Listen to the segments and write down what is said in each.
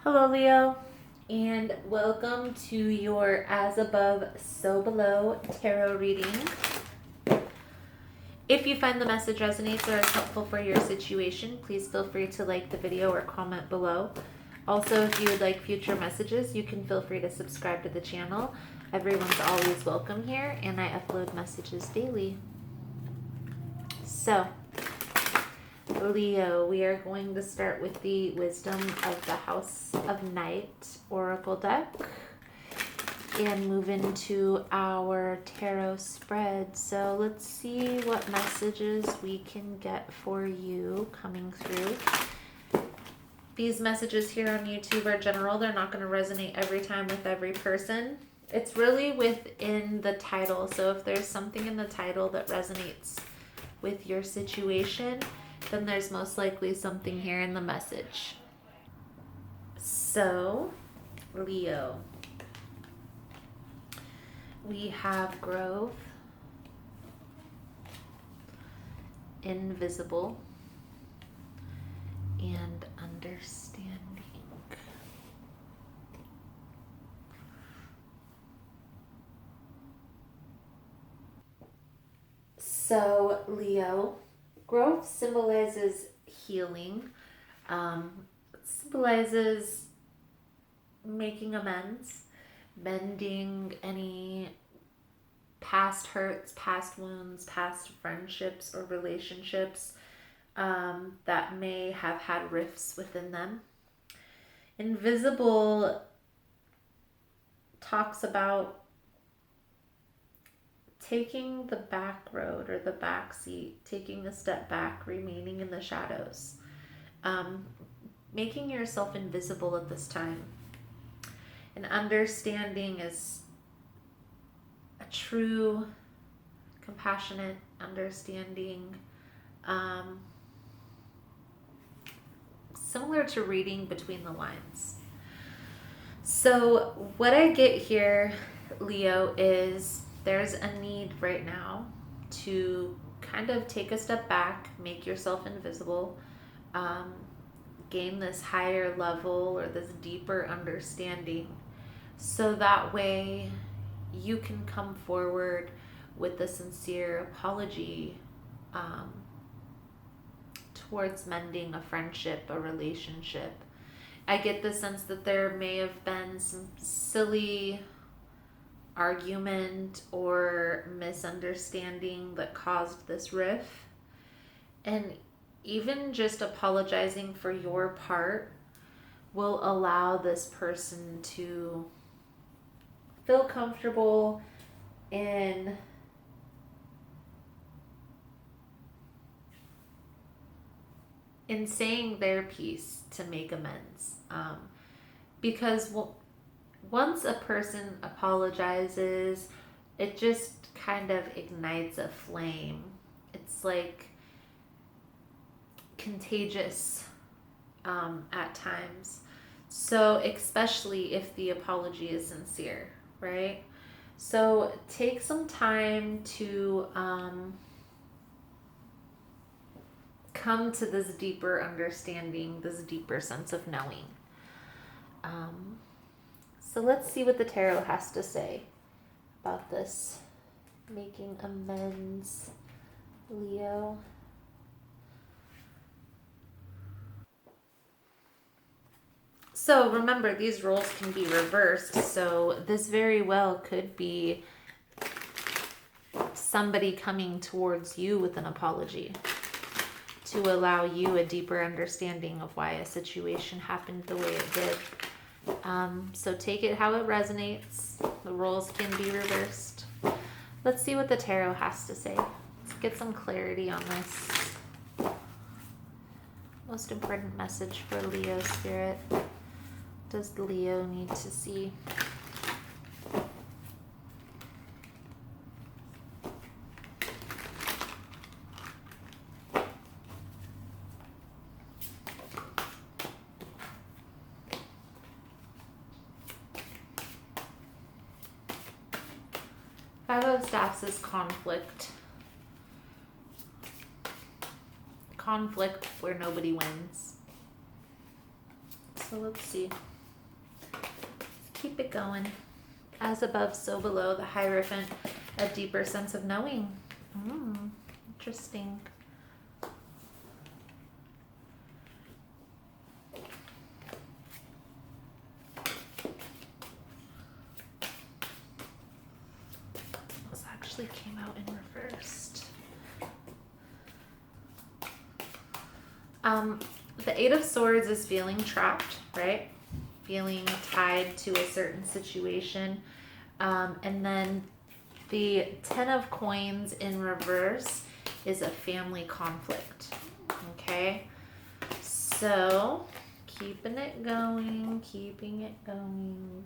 Hello, Leo, and welcome to your As Above, So Below tarot reading. If you find the message resonates or is helpful for your situation, please feel free to like the video or comment below. Also, if you would like future messages, you can feel free to subscribe to the channel. Everyone's always welcome here, and I upload messages daily. So, Leo, we are going to start with the Wisdom of the House of Night Oracle deck and move into our tarot spread. So let's see what messages we can get for you coming through. These messages here on YouTube are general. They're not going to resonate every time with every person. It's really within the title. So if there's something in the title that resonates with your situation, then there's most likely something here in the message. So, Leo, we have growth, invisible, and understanding. So, Leo, growth symbolizes healing. It symbolizes making amends, mending any past hurts, past wounds, past friendships or relationships that may have had rifts within them. Invisible talks about taking the back road or the back seat, taking a step back, remaining in the shadows, making yourself invisible at this time. And understanding is a true, compassionate understanding, similar to reading between the lines. So what I get here, Leo, is there's a need right now to kind of take a step back, make yourself invisible, gain this higher level or this deeper understanding, so that way you can come forward with a sincere apology towards mending a friendship, a relationship. I get the sense that there may have been some silly argument or misunderstanding that caused this rift. And even just apologizing for your part will allow this person to feel comfortable in saying their piece to make amends. Because once a person apologizes, it just kind of ignites a flame. It's like contagious at times. So especially if the apology is sincere, right? So take some time to come to this deeper understanding, this deeper sense of knowing. So let's see what the tarot has to say about this making amends, Leo. So remember, these roles can be reversed, so this very well could be somebody coming towards you with an apology to allow you a deeper understanding of why a situation happened the way it did. So take it how it resonates. The roles can be reversed. Let's see what the tarot has to say. Let's get some clarity on this. Most important message for Leo Spirit. Does Leo need to see? Five of Staffs is conflict. Conflict where nobody wins. So let's see. keep it going. As above, so below. The Hierophant, a deeper sense of knowing. Interesting. This actually came out in reversed. The Eight of Swords is feeling trapped, right? Feeling tied to a certain situation. And then the Ten of Coins in reverse is a family conflict. Okay? So, keeping it going, keeping it going.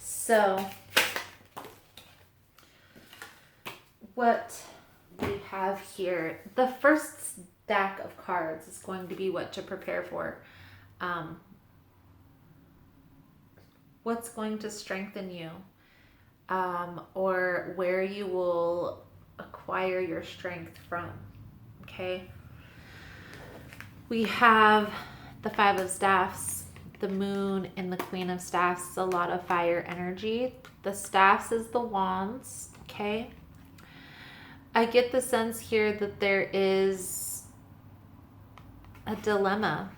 So, what we have here, the first stack of cards is going to be what to prepare for. What's going to strengthen you, or where you will acquire your strength from. Okay. We have the Five of Staffs, the Moon, and the Queen of Staffs. A lot of fire energy. The Staffs is the Wands. Okay. I get the sense here that there is a dilemma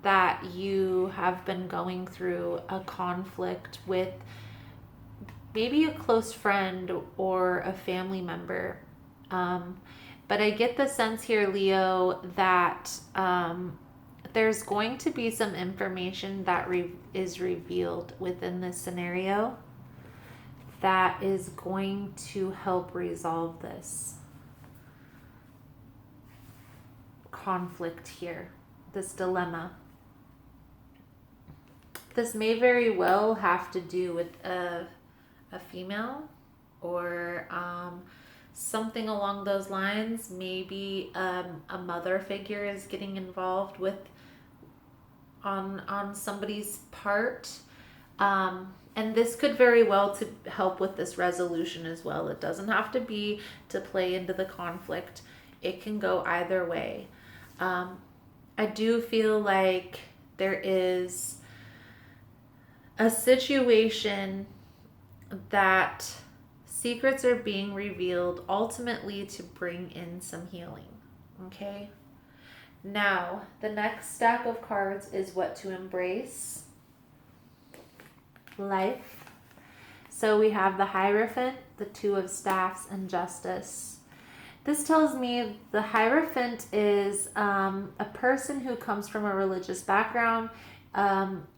that you have been going through, a conflict with maybe a close friend or a family member. But I get the sense here, Leo, that there's going to be some information that is revealed within this scenario that is going to help resolve this conflict here, this dilemma. This may very well have to do with a female or something along those lines. Maybe a mother figure is getting involved with on somebody's part. And this could very well to help with this resolution as well. It doesn't have to be to play into the conflict. It can go either way. I do feel like there is a situation that secrets are being revealed ultimately to bring in some healing. Okay? Now, the next stack of cards is what to embrace. Life. So we have the Hierophant, the Two of Staffs, and Justice. This tells me the Hierophant is a person who comes from a religious background.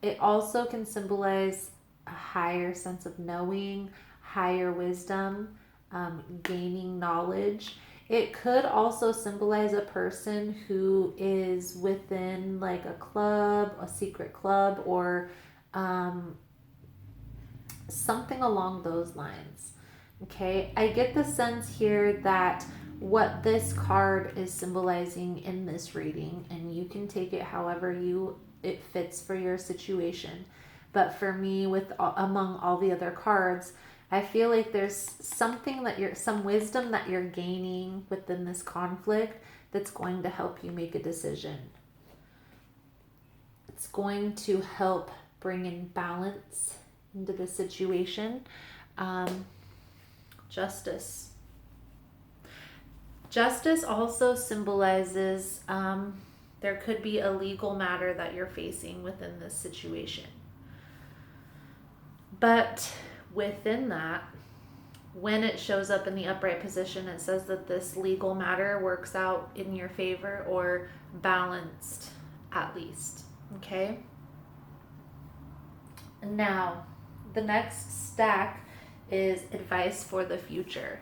It also can symbolize a higher sense of knowing, higher wisdom, gaining knowledge. It could also symbolize a person who is within like a club, a secret club, or something along those lines. Okay, I get the sense here that what this card is symbolizing in this reading, and you can take it however it fits for your situation. But for me, among all the other cards, I feel like there's something some wisdom that you're gaining within this conflict that's going to help you make a decision. It's going to help bring in balance into the situation. Justice. Justice also symbolizes there could be a legal matter that you're facing within this situation. But within that, when it shows up in the upright position, it says that this legal matter works out in your favor or balanced at least. Okay? Now, the next stack is advice for the future.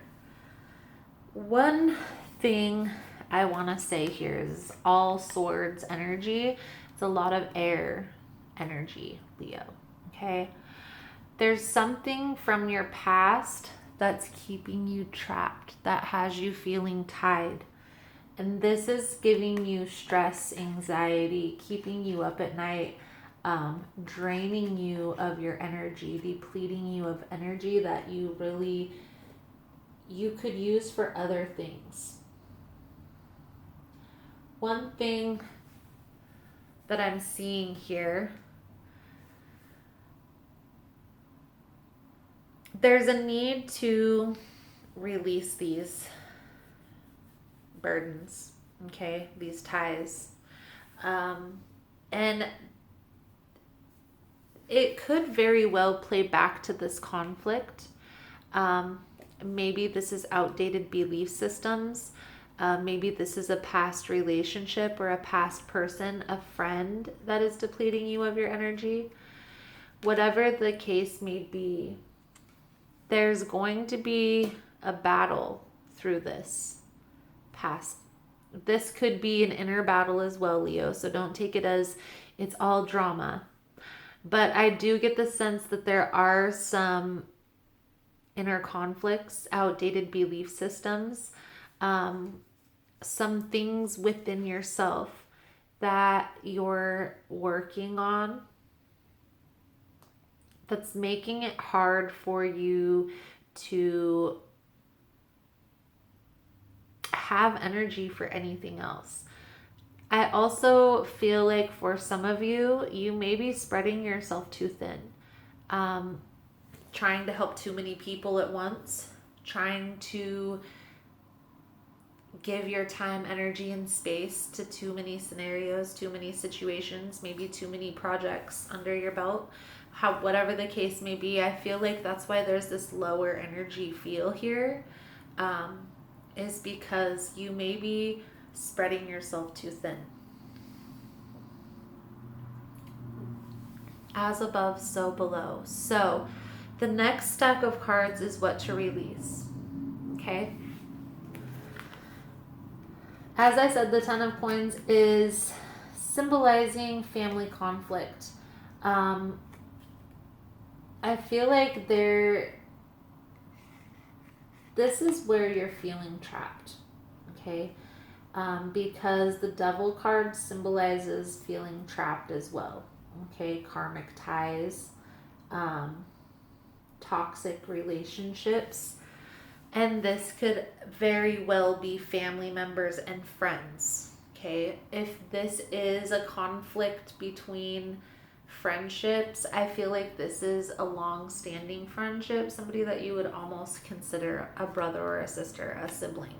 One thing I want to say here is all swords energy. It's a lot of air energy, Leo. Okay? There's something from your past that's keeping you trapped, that has you feeling tied. And this is giving you stress, anxiety, keeping you up at night, draining you of your energy, depleting you of energy that you could use for other things. One thing that I'm seeing here, there's a need to release these burdens, okay, these ties. And it could very well play back to this conflict. Maybe this is outdated belief systems. Maybe this is a past relationship or a past person, a friend that is depleting you of your energy. Whatever the case may be, there's going to be a battle through this past. This could be an inner battle as well, Leo, so don't take it as it's all drama. But I do get the sense that there are some inner conflicts, outdated belief systems, some things within yourself that you're working on that's making it hard for you to have energy for anything else. I also feel like for some of you, you may be spreading yourself too thin, trying to help too many people at once, trying to give your time, energy, and space to too many scenarios, too many situations, maybe too many projects under your belt. Whatever the case may be, I feel like that's why there's this lower energy feel here, is because you may be spreading yourself too thin. As above, so below. So the next stack of cards is what to release. Okay? As I said, the Ten of Coins is symbolizing family conflict. I feel like this is where you're feeling trapped, okay? Because the Devil card symbolizes feeling trapped as well, okay? Karmic ties, toxic relationships, and this could very well be family members and friends, okay? If this is a conflict between friendships, I feel like this is a long-standing friendship, somebody that you would almost consider a brother or a sister, a sibling.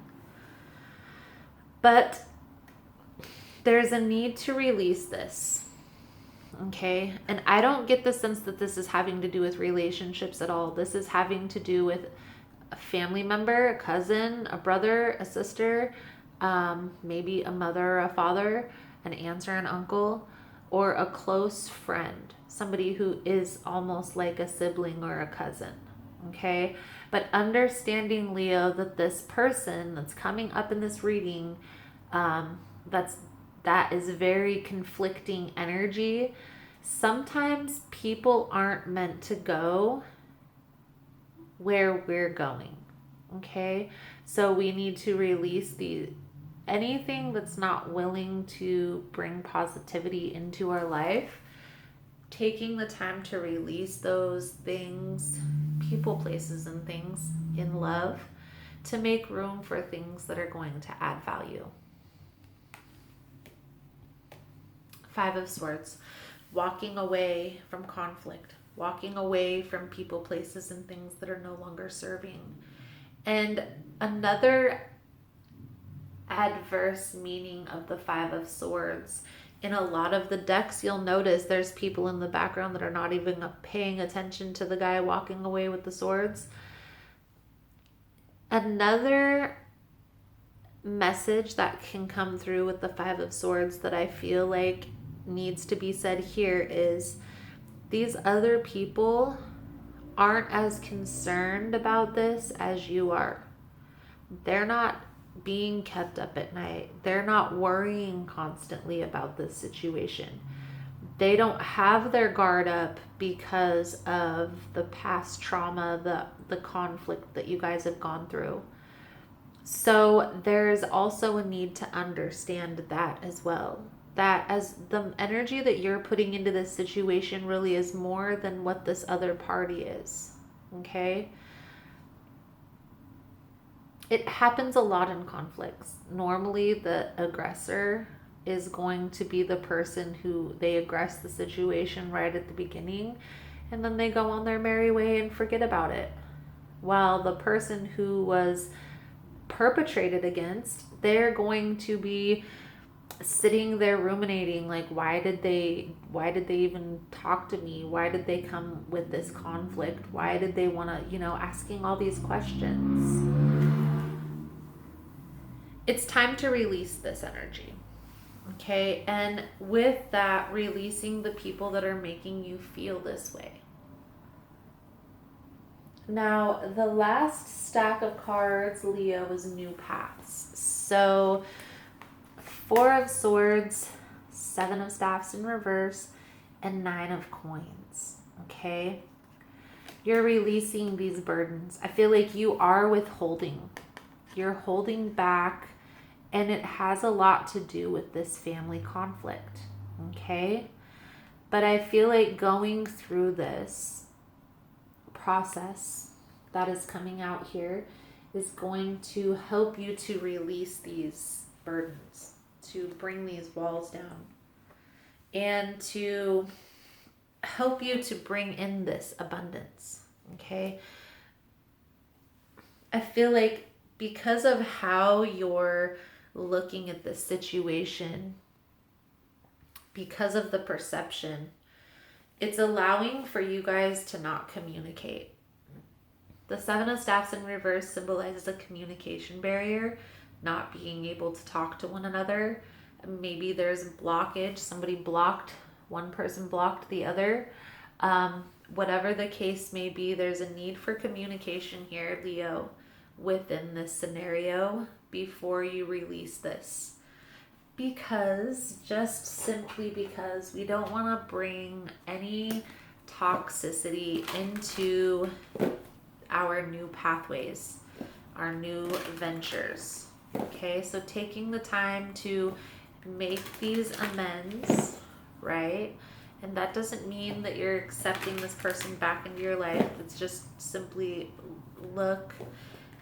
But there's a need to release this, okay? And I don't get the sense that this is having to do with relationships at all. This is having to do with a family member, a cousin, a brother, a sister, maybe a mother or a father, an aunt or an uncle, or a close friend, somebody who is almost like a sibling or a cousin, okay? But understanding, Leo, that this person that's coming up in this reading, that is very conflicting energy. Sometimes people aren't meant to go where we're going, okay? So we need to release anything that's not willing to bring positivity into our life, taking the time to release those things, people, places, and things in love, to make room for things that are going to add value. Five of Swords, walking away from conflict, walking away from people, places, and things that are no longer serving. And another adverse meaning of the Five of Swords, in a lot of the decks, you'll notice there's people in the background that are not even paying attention to the guy walking away with the swords. Another message that can come through with the Five of Swords that I feel like needs to be said here is these other people aren't as concerned about this as you are. They're not being kept up at night. They're not worrying constantly about this situation. They don't have their guard up because of the past trauma, the conflict that you guys have gone through. So there's also a need to understand that as well. That as the energy that you're putting into this situation really is more than what this other party is. Okay? It happens a lot in conflicts. Normally, the aggressor is going to be the person who they aggress the situation right at the beginning, and then they go on their merry way and forget about it. While the person who was perpetrated against, they're going to be sitting there ruminating, like, why did they even talk to me? Why did they come with this conflict? Why did they want to, asking all these questions. It's time to release this energy. Okay, and with that, releasing the people that are making you feel this way. Now, the last stack of cards, Leo, is new paths. So, 4 of Swords, 7 of Staffs in reverse, and 9 of Coins. Okay, you're releasing these burdens. I feel like you are withholding. You're holding back. And it has a lot to do with this family conflict, okay? But I feel like going through this process that is coming out here is going to help you to release these burdens, to bring these walls down, and to help you to bring in this abundance, okay? I feel like because of how you're looking at this situation, because of the perception, it's allowing for you guys to not communicate. The 7 of Staffs in reverse symbolizes a communication barrier, not being able to talk to one another. Maybe there's a blockage. One person blocked the other. Whatever the case may be, there's a need for communication here, Leo, within this scenario before you release this. Simply because we don't want to bring any toxicity into our new pathways, our new ventures. Okay, so taking the time to make these amends, right? And that doesn't mean that you're accepting this person back into your life. It's just simply, look,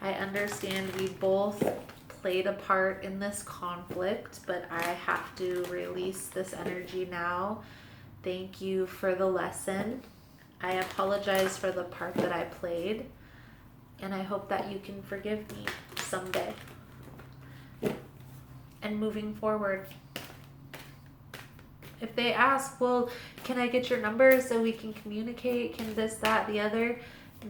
I understand we both played a part in this conflict, but I have to release this energy now. Thank you for the lesson. I apologize for the part that I played, and I hope that you can forgive me someday. And moving forward, if they ask, well, can I get your number so we can communicate? Can this, that, the other?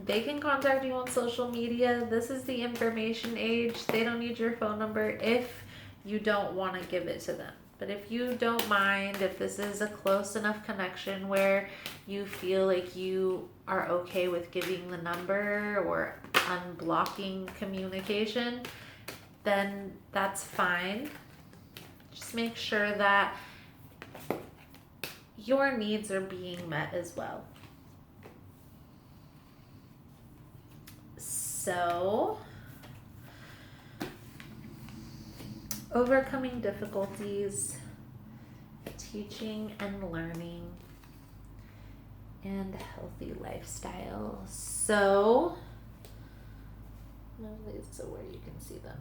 They can contact you on social media. This is the information age. They don't need your phone number if you don't want to give it to them. But if you don't mind, if this is a close enough connection where you feel like you are okay with giving the number or unblocking communication, then that's fine. Just make sure that your needs are being met as well. So, overcoming difficulties, teaching and learning, and healthy lifestyle. So, move these so where you can see them.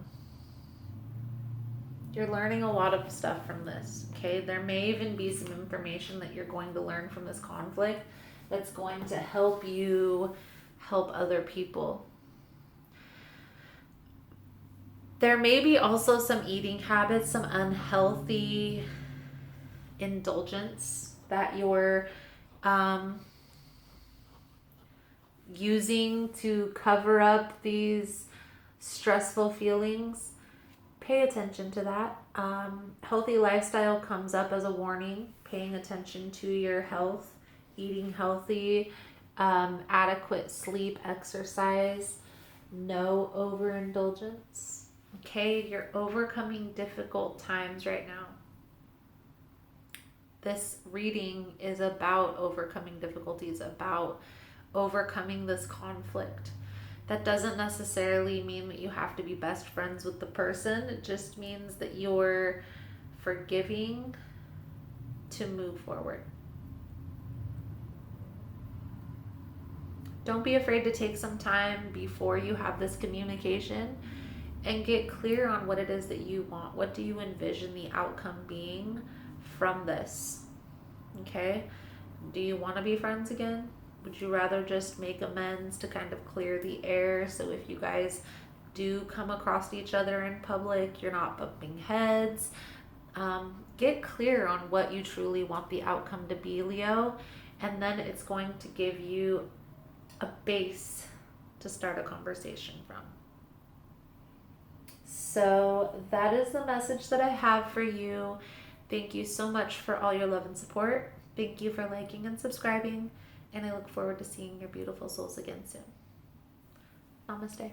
You're learning a lot of stuff from this, okay? There may even be some information that you're going to learn from this conflict that's going to help you help other people. There may be also some eating habits, some unhealthy indulgence that you're using to cover up these stressful feelings. Pay attention to that. Healthy lifestyle comes up as a warning. Paying attention to your health eating healthy, adequate sleep, exercise, no overindulgence. Okay, you're overcoming difficult times right now. This reading is about overcoming difficulties, about overcoming this conflict. That doesn't necessarily mean that you have to be best friends with the person. It just means that you're forgiving to move forward. Don't be afraid to take some time before you have this communication and get clear on what it is that you want. What do you envision the outcome being from this? Okay? Do you want to be friends again? Would you rather just make amends to kind of clear the air so if you guys do come across each other in public, you're not bumping heads? Get clear on what you truly want the outcome to be, Leo, and then it's going to give you a base to start a conversation from. So that is the message that I have for you. Thank you so much for all your love and support. Thank you for liking and subscribing, and I look forward to seeing your beautiful souls again soon. Namaste.